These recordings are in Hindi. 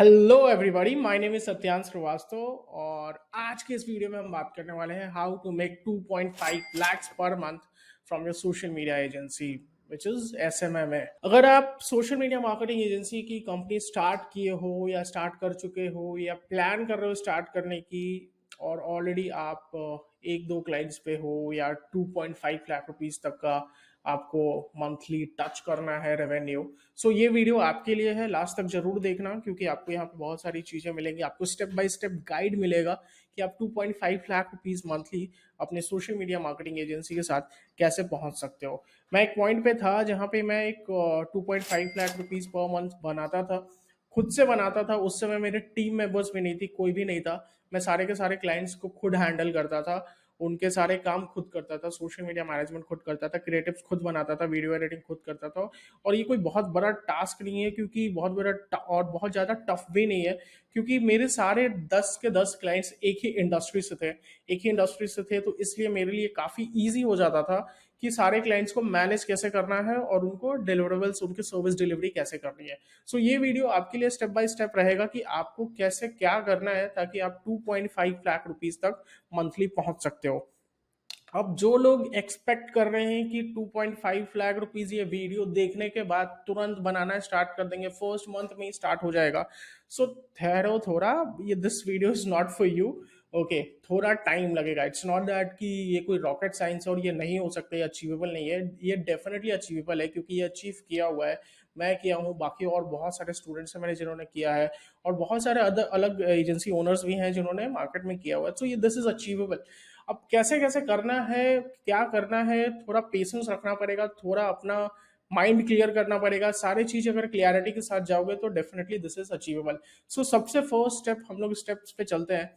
Hello everybody, my name is सत्यान श्रीवास्तव और आज के इस वीडियो में हम बात करने वाले हैं how to make 2.5 lakhs per month from your social media agency which is SMMA. अगर आप सोशल मीडिया मार्केटिंग एजेंसी की कंपनी स्टार्ट किए हो या स्टार्ट कर चुके हो या प्लान कर रहे हो स्टार्ट करने की और ऑलरेडी आप एक दो क्लाइंट्स पे हो या 2.5 लाख रुपीस तक का आपको मंथली टच करना है रेवेन्यू, सो ये वीडियो आपके लिए है। लास्ट तक जरूर देखना क्योंकि आपको यहाँ पे बहुत सारी चीजें मिलेंगी। आपको स्टेप बाय स्टेप गाइड मिलेगा कि आप 2.5 लाख रुपीस मंथली अपने सोशल मीडिया मार्केटिंग एजेंसी के साथ कैसे पहुंच सकते हो। मैं एक पॉइंट पे था जहाँ पे मैं एक 2.5 लाख रुपीस पर मंथ बनाता था, खुद से बनाता था। उस समय मेरे टीम मेंबर्स भी नहीं थी, कोई भी नहीं था। मैं सारे के सारे क्लाइंट्स को खुद हैंडल करता था, उनके सारे काम खुद करता था, सोशल मीडिया मैनेजमेंट खुद करता था, क्रिएटिव्स खुद बनाता था, वीडियो एडिटिंग खुद करता था। और ये कोई बहुत बड़ा टास्क नहीं है क्योंकि बहुत बड़ा और बहुत ज़्यादा टफ भी नहीं है क्योंकि मेरे सारे 10 के 10 क्लाइंट्स एक ही इंडस्ट्री से थे, एक ही इंडस्ट्री से थे। तो इसलिए मेरे लिए काफ़ी ईजी हो जाता था कि सारे क्लाइंट्स को मैनेज कैसे करना है और उनको डिलीवरेबल्स, उनकी सर्विस डिलीवरी कैसे करनी है। सो ये वीडियो आपके लिए स्टेप बाय स्टेप रहेगा कि आपको कैसे क्या करना है ताकि आप 2.5 लाख रुपीस तक मंथली पहुंच सकते हो। अब जो लोग एक्सपेक्ट कर रहे हैं कि 2.5 लाख रुपीस ये वीडियो देखने के बाद तुरंत बनाना स्टार्ट कर देंगे, फर्स्ट मंथ में ही स्टार्ट हो जाएगा, सो ठहरो थोड़ा, ये this video is not for you. Okay, थोड़ा टाइम लगेगा। इट्स नॉट दैट कि ये कोई रॉकेट साइंस और ये नहीं हो सकता, ये अचीवेबल नहीं है। ये डेफिनेटली अचीवेबल है क्योंकि ये अचीव किया हुआ है, मैं किया हूँ, बाकी और बहुत सारे स्टूडेंट्स हैं मैंने जिन्होंने किया है, और बहुत सारे अदर अलग एजेंसी ओनर्स भी हैं जिन्होंने मार्केट में किया हुआ है। सो ये दिस इज अचीवेबल। अब कैसे कैसे करना है, क्या करना है, थोड़ा पेशेंस रखना पड़ेगा, थोड़ा अपना माइंड क्लियर करना पड़ेगा। सारी चीज अगर क्लियरिटी के साथ जाओगे तो definitely this is achievable. So सबसे फर्स्ट स्टेप, हम लोग स्टेप्स पे चलते हैं।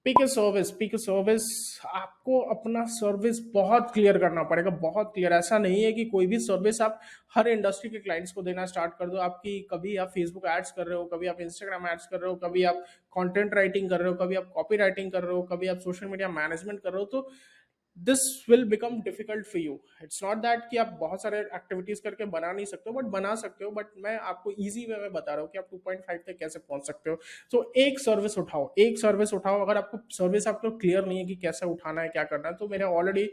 Pick a service, pick a service. आपको अपना सर्विस बहुत क्लियर करना पड़ेगा, बहुत क्लियर। ऐसा नहीं है कि कोई भी सर्विस आप हर इंडस्ट्री के क्लाइंट्स को देना स्टार्ट कर दो। आपकी कभी आप फेसबुक एड्स कर रहे हो, कभी आप इंस्टाग्राम एड्स कर रहे हो, कभी आप कंटेंट राइटिंग कर रहे हो, कभी आप कॉपी राइटिंग कर रहे हो, कभी आप सोशल मीडिया मैनेजमेंट कर रहे हो, तो this will become difficult for you. It's not that कि आप बहुत सारे एक्टिविटीज करके बना नहीं सकते हो, बट बना सकते हो। बट मैं आपको इजी वे में बता रहा हूँ कि आप 2.5 तक कैसे पहुंच सकते हो। तो एक सर्विस उठाओ, एक सर्विस उठाओ। अगर आपको सर्विस आपको क्लियर नहीं है कि कैसे उठाना है, क्या करना है, तो मैंने ऑलरेडी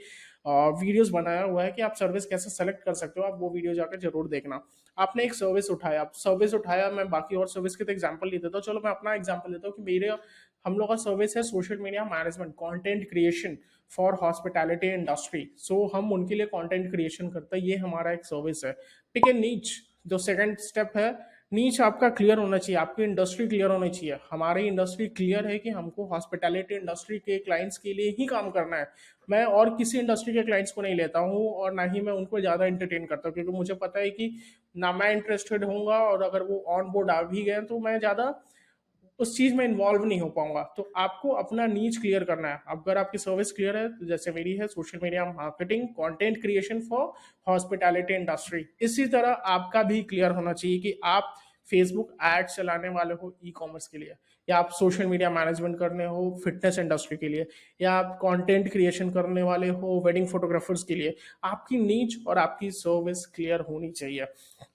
वीडियोस बनाया हुआ है कि आप सर्विस कैसे सेलेक्ट कर सकते हो। आप वो वीडियो जाकर जरूर देखना। आपने एक सर्विस उठाया, आप सर्विस उठाया, मैं बाकी और सर्विस के तो एग्जाम्पल नहीं देता हूँ। चलो मैं अपना एग्जाम्पल देता हूँ कि मेरे हम लोग का सर्विस है social media management, content creation for hospitality industry. So हम उनके लिए कंटेंट क्रिएशन करते हैं, ये हमारा एक सर्विस है। पिक ए नीच। जो सेकंड स्टेप है, नीच आपका क्लियर होना चाहिए, आपकी इंडस्ट्री क्लियर होनी चाहिए। हमारी इंडस्ट्री क्लियर है कि हमको हॉस्पिटैलिटी इंडस्ट्री के क्लाइंट्स के लिए ही काम करना है। मैं और किसी इंडस्ट्री के क्लाइंट्स को नहीं लेता हूँ और ना ही मैं उनको ज़्यादा इंटरटेन करता हूँ क्योंकि मुझे पता है कि ना मैं इंटरेस्टेड होऊंगा और अगर वो ऑन बोर्ड आ भी गए तो मैं ज़्यादा उस चीज में इन्वॉल्व नहीं हो पाऊंगा। तो आपको अपना नीच क्लियर करना है। अगर आपकी सर्विस क्लियर है, तो जैसे मेरी है social media marketing content creation for hospitality industry, इसी तरह आपका भी क्लियर होना चाहिए कि आप फेसबुक एड चलाने वाले हो ई कॉमर्स के लिए, या आप सोशल मीडिया मैनेजमेंट करने हो फिटनेस इंडस्ट्री के लिए, या आप कंटेंट क्रिएशन करने वाले हो वेडिंग फोटोग्राफर्स के लिए। आपकी नीच और आपकी सर्विस क्लियर होनी चाहिए।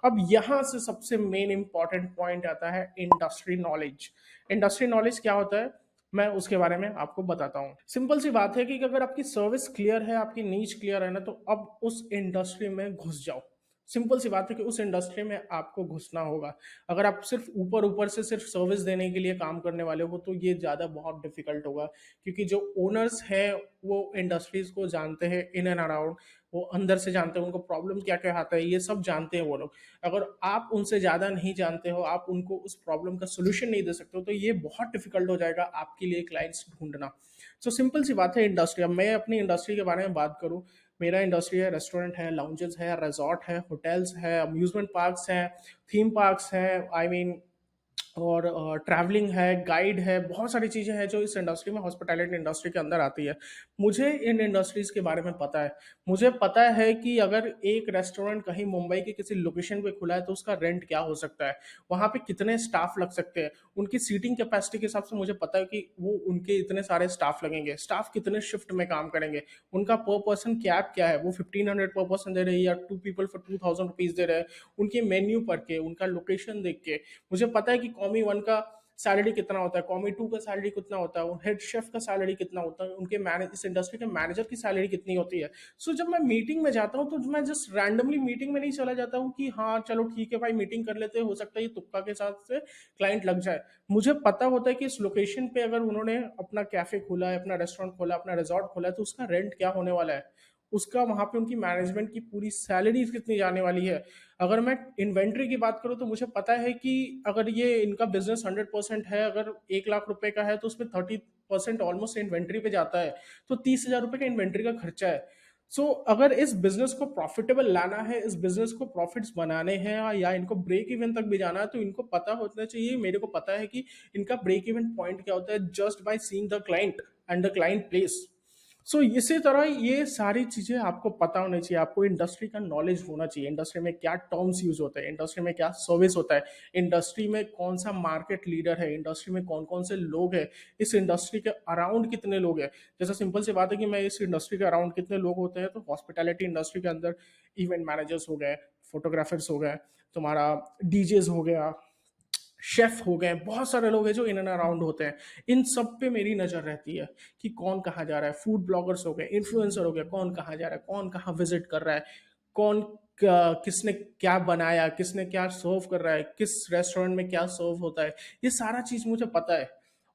अब यहाँ से सबसे मेन इंपॉर्टेंट पॉइंट आता है इंडस्ट्री नॉलेज। इंडस्ट्री नॉलेज क्या होता है, मैं उसके बारे में आपको बताता हूँ। सिंपल सी बात है कि अगर आपकी सर्विस क्लियर है, आपकी नीच क्लियर है ना, तो अब उस इंडस्ट्री में घुस जाओ। सिंपल सी बात है कि उस इंडस्ट्री में आपको घुसना होगा। अगर आप सिर्फ ऊपर ऊपर से सिर्फ सर्विस देने के लिए काम करने वाले हो तो ये ज़्यादा बहुत डिफिकल्ट होगा क्योंकि जो ओनर्स हैं वो इंडस्ट्रीज को जानते हैं इन एंड अराउंड, वो अंदर से जानते हैं, उनको प्रॉब्लम क्या क्या आता है ये सब जानते हैं वो लोग। अगर आप उनसे ज़्यादा नहीं जानते हो, आप उनको उस प्रॉब्लम का सोल्यूशन नहीं दे सकते हो, तो ये बहुत डिफिकल्ट हो जाएगा आपके लिए क्लाइंट्स ढूंढना। सो सिंपल सी बात है इंडस्ट्री। अब मैं अपनी इंडस्ट्री के बारे में बात करूँ, मेरा इंडस्ट्री है रेस्टोरेंट है, लाउंजेस है, रिजॉर्ट है, होटल्स है, अम्यूजमेंट पार्क्स हैं, थीम पार्क्स हैं, आई मीन, और ट्रैवलिंग है, गाइड है, बहुत सारी चीज़ें हैं जो इस इंडस्ट्री में, हॉस्पिटैलिटी इंडस्ट्री के अंदर आती है। मुझे इन इंडस्ट्रीज के बारे में पता है। मुझे पता है कि अगर एक रेस्टोरेंट कहीं मुंबई की किसी लोकेशन पे खुला है तो उसका रेंट क्या हो सकता है, वहाँ पे कितने स्टाफ लग सकते हैं, उनकी सीटिंग कैपेसिटी के हिसाब से मुझे पता है कि वो उनके इतने सारे स्टाफ लगेंगे, स्टाफ कितने शिफ्ट में काम करेंगे, उनका पर पर्सन कैब क्या है, वो 1500 पर पर्सन दे रहे हैं या 2 पीपल फॉर 2000 रुपीज दे रहे हैं, उनके मेन्यू पढ़ के, उनका लोकेशन देख के मुझे पता है कि कॉमी वन का सैलरी कितना होता है, कॉमी 2 का सैलरी कितना होता है, हेड शेफ का सैलरी कितना होता है, उनके मैनेज इस इंडस्ट्री के मैनेजर की सैलरी कितनी होती है। सो जब मैं मीटिंग में जाता हूँ तो मैं जस्ट रैंडमली मीटिंग में नहीं चला जाता हूँ कि हाँ चलो ठीक है भाई मीटिंग कर लेते हैं, हो सकता है ये तुक्का के साथ से क्लाइंट लग जाए। मुझे पता होता है कि इस लोकेशन पे अगर उन्होंने अपना कैफे खोला है, अपना रेस्टोरेंट खोला, अपना रिजॉर्ट खोला है, तो उसका रेंट क्या होने वाला है, उसका वहां पे उनकी मैनेजमेंट की पूरी सैलरी कितनी जाने वाली है। अगर मैं इन्वेंट्री की बात करूं तो मुझे पता है कि अगर ये इनका बिजनेस 100% है, अगर 1 लाख रुपए का है तो उसमें 30% ऑलमोस्ट इन्वेंट्री पे जाता है, तो 30,000 रुपए का इन्वेंट्री का खर्चा है। सो अगर इस बिजनेस को प्रॉफिटेबल लाना है, इस बिजनेस को प्रॉफिट्स बनाने हैं या इनको ब्रेक इवन तक भी जाना है, तो इनको पता होना चाहिए, मेरे को पता है कि इनका ब्रेक इवन पॉइंट क्या होता है just by seeing the client and the client place. So इसी तरह ये सारी चीजें आपको पता होनी चाहिए, आपको इंडस्ट्री का नॉलेज होना चाहिए, इंडस्ट्री में क्या टर्म्स यूज होते हैं, इंडस्ट्री में क्या सर्विस होता है, इंडस्ट्री में कौन सा मार्केट लीडर है, इंडस्ट्री में कौन कौन से लोग हैं, इस इंडस्ट्री के अराउंड कितने लोग हैं। जैसा सिंपल सी बात है कि मैं इस इंडस्ट्री के अराउंड कितने लोग होते हैं, तो हॉस्पिटैलिटी इंडस्ट्री के अंदर इवेंट मैनेजर्स हो गए, फोटोग्राफर्स हो गए, तुम्हारा डीजेस हो गया, शेफ हो गए, बहुत सारे लोग हैं जो इन एंड अराउंड होते हैं। इन सब पे मेरी नजर रहती है कि कौन कहाँ जा रहा है, फूड ब्लॉगर्स हो गए, इन्फ्लुएंसर हो गए, कौन कहाँ जा रहा है, कौन कहाँ विजिट कर रहा है, कौन किसने क्या बनाया, किसने क्या सर्व कर रहा है, किस रेस्टोरेंट में क्या सर्व होता है, ये सारा चीज मुझे पता है।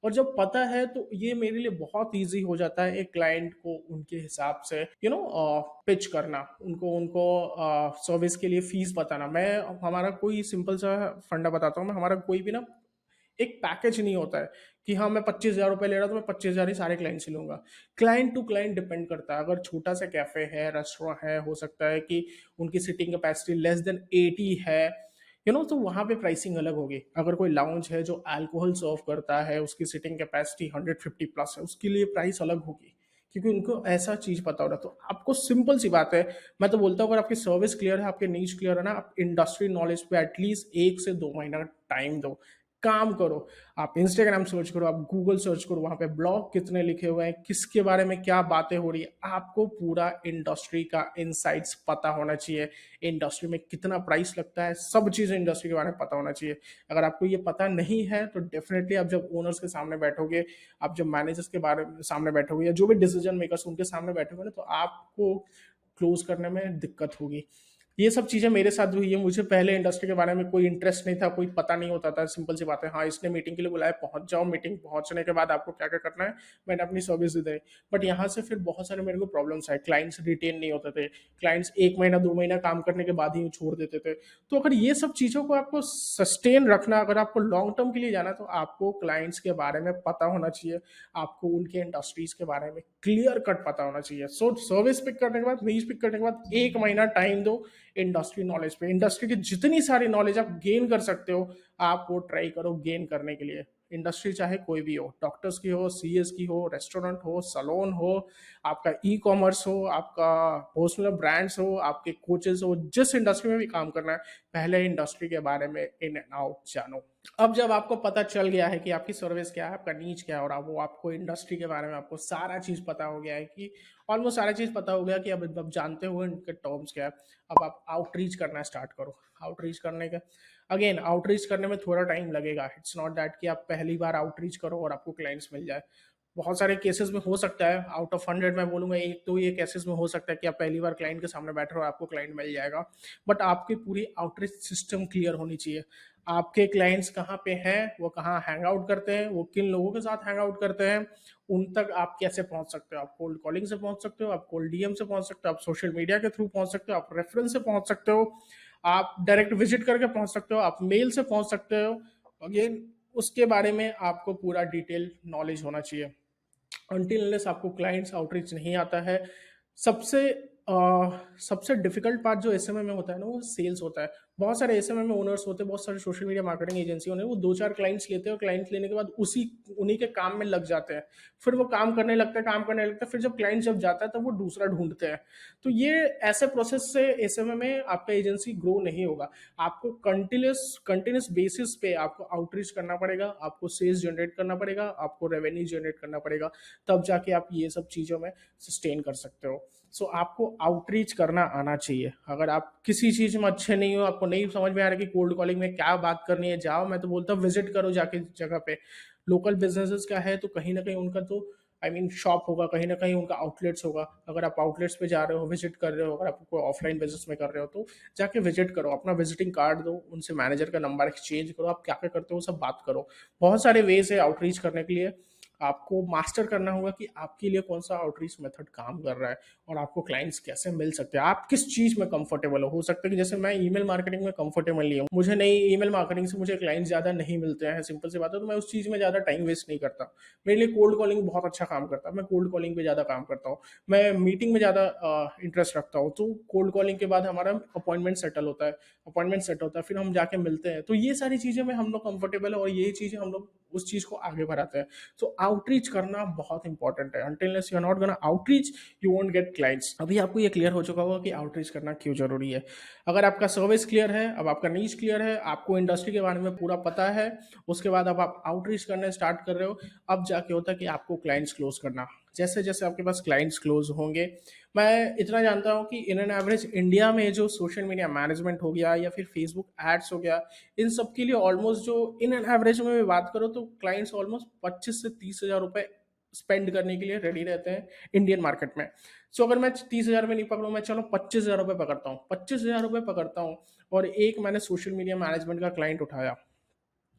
और जब पता है तो ये मेरे लिए बहुत इजी हो जाता है एक क्लाइंट को उनके हिसाब से पिच करना, उनको उनको सर्विस के लिए फीस बताना। मैं हमारा कोई सिंपल सा फंडा बताता हूँ मैं, हमारा कोई भी ना एक पैकेज नहीं होता है कि हाँ मैं 25,000 रुपये ले रहा हूँ तो मैं 25,000 ही सारे क्लाइंट से लूंगा। क्लाइंट टू क्लाइंट डिपेंड करता है। अगर छोटा सा कैफे है, रेस्टोरेंट है, हो सकता है कि उनकी सिटिंग कैपेसिटी लेस देन 80 है, तो वहाँ पे प्राइसिंग अलग होगी। अगर कोई लाउंज है जो अल्कोहल सर्व करता है, उसकी सिटिंग कैपेसिटी 150 प्लस है, उसके लिए प्राइस अलग होगी, क्योंकि उनको ऐसा चीज पता हो रहा है। तो आपको सिंपल सी बात है, मैं तो बोलता हूँ अगर आपकी सर्विस क्लियर है, आपके नीच क्लियर है ना, आप इंडस्ट्री नॉलेज पे एटलीस्ट 1 से 2 महीना टाइम दो, काम करो। आप इंस्टाग्राम सर्च करो, आप गूगल सर्च करो, वहां पे ब्लॉग कितने लिखे हुए हैं, किसके बारे में क्या बातें हो रही है, आपको पूरा इंडस्ट्री का इनसाइट्स पता होना चाहिए। इंडस्ट्री में कितना प्राइस लगता है, सब चीज़ इंडस्ट्री के बारे में पता होना चाहिए। अगर आपको ये पता नहीं है तो डेफिनेटली आप जब ओनर्स के सामने बैठोगे, आप जब मैनेजर्स के बारे में सामने बैठोगे, या जो भी डिसीजन मेकर्स उनके सामने बैठोगे ना, तो आपको क्लोज करने में दिक्कत होगी। ये सब चीजें मेरे साथ भी हुई है। मुझे पहले इंडस्ट्री के बारे में कोई इंटरेस्ट नहीं था, कोई पता नहीं होता था। सिंपल सी बात है, हाँ इसने मीटिंग के लिए बुलाया, पहुंच जाओ, मीटिंग पहुंचने के बाद आपको क्या क्या करना है, मैंने अपनी सर्विस दे दी। बट यहाँ से फिर बहुत सारे मेरे को प्रॉब्लम्स आए, क्लाइंट्स रिटेन नहीं होते थे, क्लाइंट्स 1 महीना 2 महीना काम करने के बाद ही छोड़ देते थे। तो अगर ये सब चीज़ों को आपको सस्टेन रखना, अगर आपको लॉन्ग टर्म के लिए जाना, तो आपको क्लाइंट्स के बारे में पता होना चाहिए, आपको उनके इंडस्ट्रीज के बारे में क्लियर कट पता होना चाहिए। सो सर्विस पिक करने के बाद, नीज पिक करने के बाद 1 महीना टाइम दो इंडस्ट्री नॉलेज पे। इंडस्ट्री की जितनी सारी नॉलेज आप गेन कर सकते हो, आप वो ट्राई करो गेन करने के लिए। इंडस्ट्री चाहे कोई भी हो, डॉक्टर्स की हो, सीएस की हो, रेस्टोरेंट हो, सलोन हो, आपका ई कॉमर्स हो, आपका पर्सनल ब्रांड्स हो, आपके कोचेस हो, जिस इंडस्ट्री में भी काम करना है, पहले इंडस्ट्री के बारे में इन एंड आउट जानो। अब जब आपको पता चल गया है कि आपकी सर्विस क्या है, आपका नीच क्या है, और अब वो आपको इंडस्ट्री के बारे में आपको सारा चीज पता हो गया है, कि ऑलमोस्ट सारा चीज पता हो गया कि अब जानते हो इनके टर्म्स क्या है, अब आप आउटरीच करना स्टार्ट करो। आउटरीच करने का, अगेन आउटरीच करने में थोड़ा टाइम लगेगा। इट्स नॉट दैट कि आप पहली बार आउटरीच करो और आपको क्लाइंट्स मिल जाए। बहुत सारे केसेस में हो सकता है, आउट ऑफ 100 मैं बोलूंगा एक तो ये केसेस में हो सकता है कि आप पहली बार क्लाइंट के सामने बैठ रहे हो, आपको क्लाइंट मिल जाएगा। बट आपकी पूरी आउटरीच सिस्टम क्लियर होनी चाहिए। आपके क्लाइंट्स कहाँ पे हैं, वो कहाँ हैंग आउट करते हैं, वो किन लोगों के साथ हैंग आउट करते हैं, उन तक आप कैसे पहुंच सकते हो। आप कोल्ड कॉलिंग से पहुंच सकते हो, आप कोल्ड डीएम से पहुंच सकते हो, आप सोशल मीडिया के थ्रू पहुंच सकते हो, आप रेफरेंस से पहुंच सकते हो, आप डायरेक्ट विजिट करके पहुंच सकते हो, आप मेल से पहुंच सकते हो। अगेन उसके बारे में आपको पूरा डिटेल नॉलेज होना चाहिए। अनटिल अनलेस आपको क्लाइंट्स आउटरीच नहीं आता है। सबसे सबसे डिफिकल्ट पार्ट जो एसएमए में होता है ना, वो सेल्स होता है। बहुत सारे एसएमए में ओनर्स होते हैं, बहुत सारे सोशल मीडिया मार्केटिंग एजेंसी होने, वो 2-4 क्लाइंट्स लेते हैं, और क्लाइंट्स लेने के बाद उन्हीं के काम में लग जाते हैं। फिर वो काम करने लगते हैं, काम करने लगते हैं, फिर जब क्लाइंट जब जाता है तब वो दूसरा ढूंढते हैं। तो ये ऐसे प्रोसेस से एसएमए में आपका एजेंसी ग्रो नहीं होगा। आपको कंटिन्यूस बेसिस पे आपको आउटरीच करना पड़ेगा, आपको सेल्स जनरेट करना पड़ेगा, आपको रेवेन्यू जनरेट करना पड़ेगा, तब जाके आप ये सब चीजों में सस्टेन कर सकते हो। सो आपको आउटरीच करना आना चाहिए। अगर आप किसी चीज़ में अच्छे नहीं हो, आपको नहीं समझ में आ रहा कि कोल्ड कॉलिंग में क्या बात करनी है, जाओ, मैं तो बोलता हूँ विजिट करो जाके जगह पे। लोकल बिजनेसेस का है तो कहीं ना कहीं उनका तो शॉप होगा, कहीं ना कहीं उनका आउटलेट्स होगा। अगर आप आउटलेट्स पे जा रहे हो, विजिट कर रहे हो, अगर आप कोई ऑफलाइन बिजनेस में कर रहे हो तो जाके विजिट करो, अपना विजिटिंग कार्ड दो, उनसे मैनेजर का नंबर एक्सचेंज करो, आप क्या क्या करते हो सब बात करो। बहुत सारे वेज है आउटरीच करने के लिए। आपको मास्टर करना होगा कि आपके लिए कौन सा आउटरीच मेथड काम कर रहा है और आपको क्लाइंट्स कैसे मिल सकते हैं, आप किस चीज में कंफर्टेबल हो सकता है कि जैसे मैं ईमेल मार्केटिंग में कंफर्टेबल नहीं हूँ, मुझे नहीं, ईमेल मार्केटिंग से मुझे क्लाइंट्स ज्यादा नहीं मिलते हैं, सिंपल सी बात है, तो मैं उस चीज में ज्यादा टाइम वेस्ट नहीं करता। मेरे लिए कोल्ड कॉलिंग बहुत अच्छा काम करता है, मैं कोल्ड कॉलिंग पे ज्यादा काम करता हूँ। मैं मीटिंग में ज्यादा इंटरेस्ट रखता हूँ, तो कोल्ड कॉलिंग के बाद हमारा अपॉइंटमेंट सेटल होता है, फिर हम जाके मिलते हैं। तो ये सारी चीजें में हम लोग कंफर्टेबल है और ये चीजें हम लोग उस चीज को आगे बढ़ाते हैं। तो आउटरीच करना बहुत इंपॉर्टेंट है। Until you are not gonna outreach, you won't get clients. अभी आपको ये क्लियर हो चुका होगा कि आउटरीच करना क्यों जरूरी है। अगर आपका सर्विस क्लियर है, अब आपका नीच क्लियर है, आपको इंडस्ट्री के बारे में पूरा पता है, उसके बाद अब आप आउटरीच करने स्टार्ट कर रहे हो, अब जाके होता है कि आपको क्लाइंट्स क्लोज करना। जैसे जैसे आपके पास क्लाइंट्स क्लोज होंगे, मैं इतना जानता हूँ कि इन एन एवरेज इंडिया में जो सोशल मीडिया मैनेजमेंट हो गया या फिर फेसबुक एड्स हो गया, इन सब के लिए ऑलमोस्ट जो इन एन एवरेज में मैं बात करूँ तो क्लाइंट्स ऑलमोस्ट 25 से 30 हज़ार रुपए स्पेंड करने के लिए रेडी रहते हैं इंडियन मार्केट में। सो अगर मैं 30 हज़ार में नहीं पकड़ूँ, मैं चलो 25 हज़ार रुपये पकड़ता हूँ, 25 हज़ार रुपये पकड़ता हूँ, और एक मैंने सोशल मीडिया मैनेजमेंट का क्लाइंट उठाया।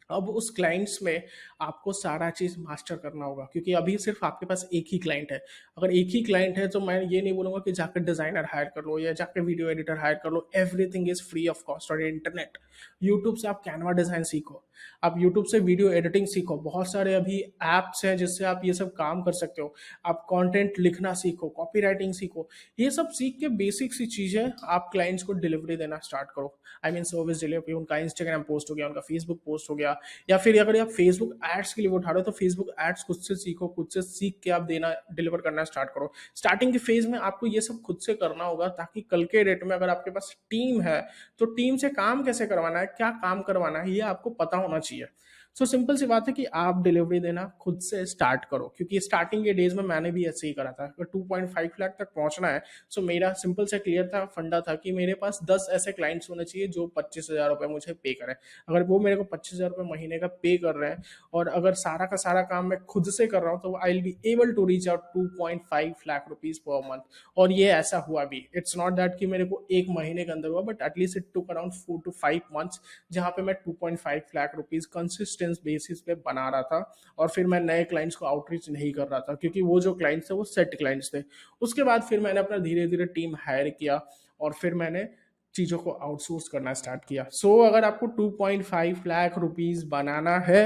अब उस क्लाइंट्स में आपको सारा चीज़ मास्टर करना होगा, क्योंकि अभी सिर्फ आपके पास एक ही क्लाइंट है। अगर एक ही क्लाइंट है तो मैं ये नहीं बोलूँगा कि जाकर डिज़ाइनर हायर कर लो या जाकर वीडियो एडिटर हायर कर लो, everything is free of cost. और इंटरनेट, यूट्यूब से आप कैनवा डिज़ाइन सीखो, आप यूट्यूब से वीडियो एडिटिंग सीखो, बहुत सारे अभी ऐप्स हैं जिससे आप ये सब काम कर सकते हो। आप कंटेंट लिखना सीखो, कॉपी राइटिंग सीखो, ये सब सीख के बेसिक सी चीज़ें आप क्लाइंट्स को डिलीवरी देना स्टार्ट करो। सर्विस डिलीवरी, उनका इंस्टाग्राम पोस्ट हो गया, उनका फेसबुक पोस्ट हो गया, या फिर अगर आप फेसबुक एड्स के लिए उठा रहे हो तो फेसबुक एड्स खुद से सीखो, खुद से सीख के आप देना, डिलीवर करना स्टार्ट करो। स्टार्टिंग के फेज में आपको ये सब खुद से करना होगा, ताकि कल के डेट में अगर आपके पास टीम है तो टीम से काम कैसे करवाना है, क्या काम करवाना है, ये आपको पता होना चाहिए। सो सिंपल सी बात है कि आप डिलीवरी देना खुद से स्टार्ट करो, क्योंकि स्टार्टिंग के डेज में मैंने भी ऐसे ही करा था। अगर 2.5 लाख तक पहुंचना है, सो मेरा सिंपल से क्लियर था, फंडा था कि मेरे पास 10 ऐसे क्लाइंट्स होने चाहिए जो 25 हज़ार रुपये मुझे पे करें। अगर वो मेरे को 25 हज़ार रुपये महीने का पे कर रहे हैं और अगर सारा का सारा काम मैं खुद से कर रहा हूँ, तो I will be able to reach out 2.5 lakh rupees per month. और ये ऐसा हुआ भी, इट्स नॉट दैट कि मेरे को एक महीने के अंदर हुआ, but at least it took around 4 to 5 months, जहाँ पे मैं 2.5 लाख रुपीज कंसिस्टेंस बेसिस पे बना रहा था। और फिर मैं नए क्लाइंट्स को आउटरीच नहीं कर रहा था, क्योंकि वो जो क्लाइंट्स थे वो सेट क्लाइंट्स थे। उसके बाद फिर मैंने अपना धीरे धीरे टीम हायर किया और फिर मैंने चीज़ों को आउटसोर्स करना स्टार्ट किया। अगर आपको 2.5 लाख रुपीज बनाना है,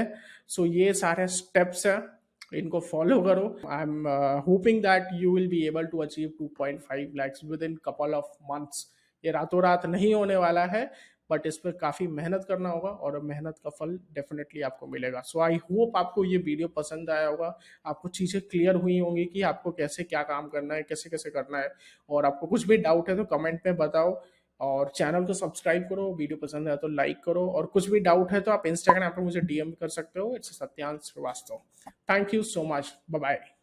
ये सारे स्टेप्स हैं, इनको फॉलो करो। I am hoping that you will be able to achieve 2.5 lakhs within couple of months. ये रातों रात नहीं होने वाला है, बट इस पर काफ़ी मेहनत करना होगा और मेहनत का फल डेफिनेटली आपको मिलेगा। आई होप आपको ये वीडियो पसंद आया होगा, आपको चीज़ें क्लियर हुई होंगी कि आपको कैसे क्या काम करना है, कैसे कैसे करना है। और आपको कुछ भी डाउट है तो कमेंट में बताओ, और चैनल को सब्सक्राइब करो, वीडियो पसंद है तो लाइक करो, और कुछ भी डाउट है तो आप इंस्टाग्राम पर मुझे DM कर सकते हो। It's Satyansh Shrivastava. Thank you so much, bye bye.